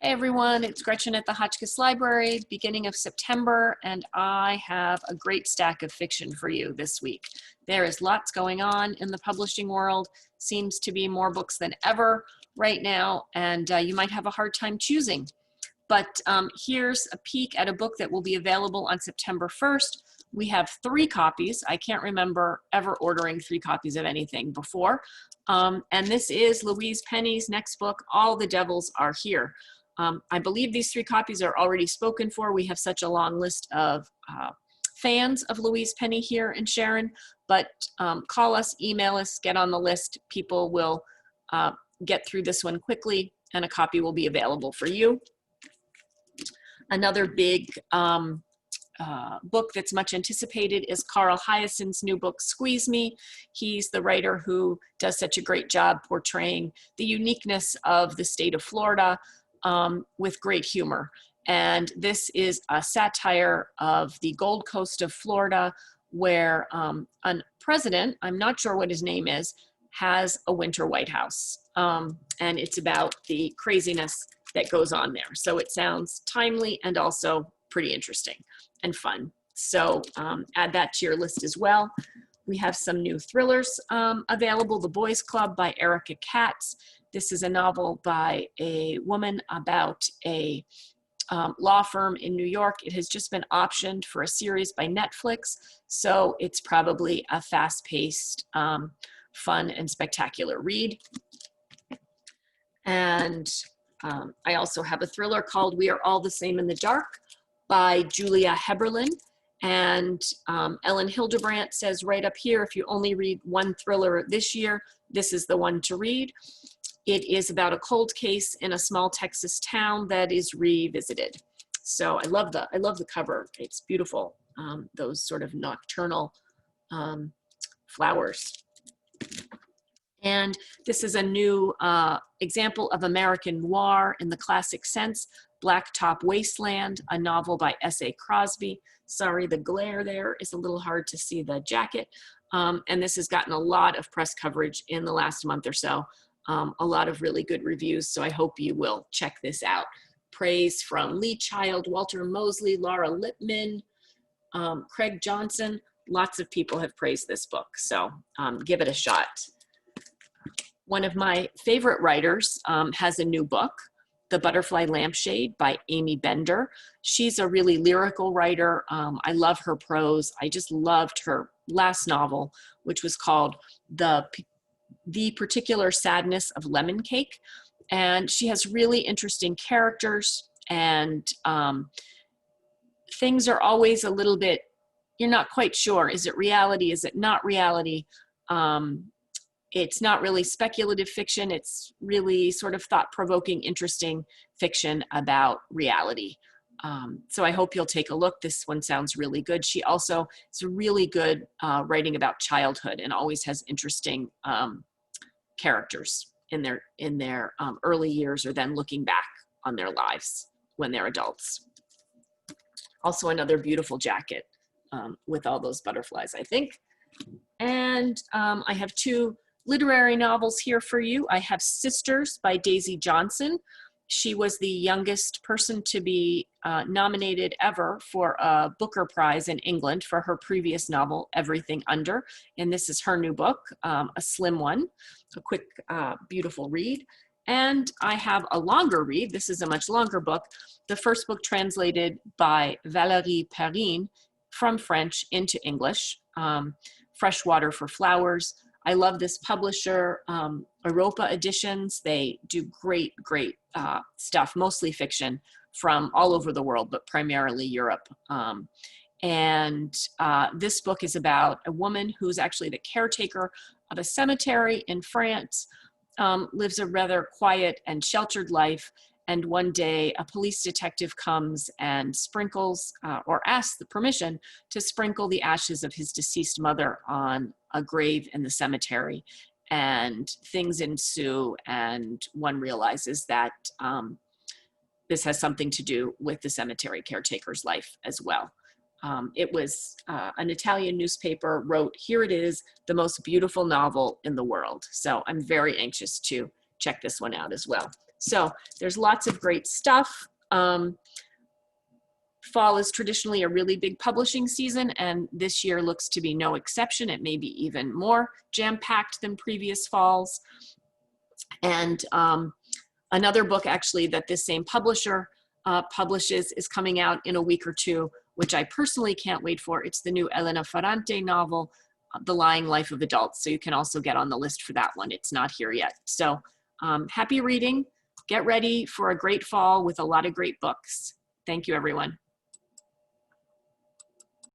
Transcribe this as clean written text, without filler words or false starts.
Hey everyone, it's Gretchen at the Hotchkiss Library, beginning of September, and I have a great stack of fiction for you this week. There is lots going on in the publishing world, seems to be more books than ever right now, and you might have a hard time choosing. But here's a peek at a book that will be available on September 1st. We have 3 copies. I can't remember ever ordering 3 copies of anything before. And this is Louise Penny's next book, All the Devils Are Here. I believe these 3 copies are already spoken for. We have such a long list of fans of Louise Penny here in Sharon, but call us, email us, get on the list. People will get through this one quickly, and a copy will be available for you. Another big book that's much anticipated is Carl Hyacin's new book, Squeeze Me. He's the writer who does such a great job portraying the uniqueness of the state of Florida with great humor. And this is a satire of the Gold Coast of Florida, where a president, I'm not sure what his name is, has a winter White House. And it's about the craziness that goes on there. So it sounds timely and also pretty interesting and fun. So add that to your list as well. We have some new thrillers available. The Boys Club by Erica Katz. This is a novel by a woman about a law firm in New York. It has just been optioned for a series by Netflix, so it's probably a fast-paced, fun, and spectacular read. And I also have a thriller called We Are All the Same in the Dark by Julia Heberlin. And Ellen Hildebrandt says right up here, if you only read one thriller this year, this is the one to read. It is about a cold case in a small Texas town that is revisited. So I love the cover. It's beautiful. Those sort of nocturnal flowers. And this is a new example of American noir in the classic sense. Blacktop Wasteland, a novel by S.A. Crosby. Sorry, the glare there is a little hard to see the jacket. And this has gotten a lot of press coverage in the last month or so. A lot of really good reviews, so I hope you will check this out. Praise from Lee Child, Walter Mosley, Laura Lippman, Craig Johnson. Lots of people have praised this book, so give it a shot. One of my favorite writers has a new book, The Butterfly Lampshade by Amy Bender. She's a really lyrical writer. I love her prose. I just loved her last novel, which was called The Particular Sadness of Lemon Cake. And she has really interesting characters, and things are always a little bit, you're not quite sure. Is it reality? Is it not reality? It's not really speculative fiction. It's really sort of thought-provoking, interesting fiction about reality. So I hope you'll take a look. This one sounds really good. She also is really good writing about childhood and always has interesting characters in their early years, or then looking back on their lives when they're adults. Also another beautiful jacket with all those butterflies, I think. And I have 2 literary novels here for you. I have Sisters by Daisy Johnson. She was the youngest person to be nominated ever for a Booker Prize in England for her previous novel, Everything Under. And this is her new book, a slim one, a quick, beautiful read. And I have a longer read. This is a much longer book. The first book translated by Valérie Perrine from French into English, Freshwater for Flowers. I love this publisher, Europa Editions. They do great stuff, mostly fiction from all over the world, but primarily Europe. And this book is about a woman who's actually the caretaker of a cemetery in France, lives a rather quiet and sheltered life. And one day a police detective comes and sprinkles or asks the permission to sprinkle the ashes of his deceased mother on a grave in the cemetery. And things ensue, and one realizes that this has something to do with the cemetery caretaker's life as well. It was an Italian newspaper wrote, "Here it is, the most beautiful novel in the world." So I'm very anxious to check this one out as well. So there's lots of great stuff. Fall is traditionally a really big publishing season, and this year looks to be no exception. It may be even more jam-packed than previous falls. And another book actually that this same publisher publishes is coming out in a week or two, which I personally can't wait for. It's the new Elena Ferrante novel, The Lying Life of Adults. So you can also get on the list for that one. It's not here yet. So happy reading. Get ready for a great fall with a lot of great books. Thank you, everyone.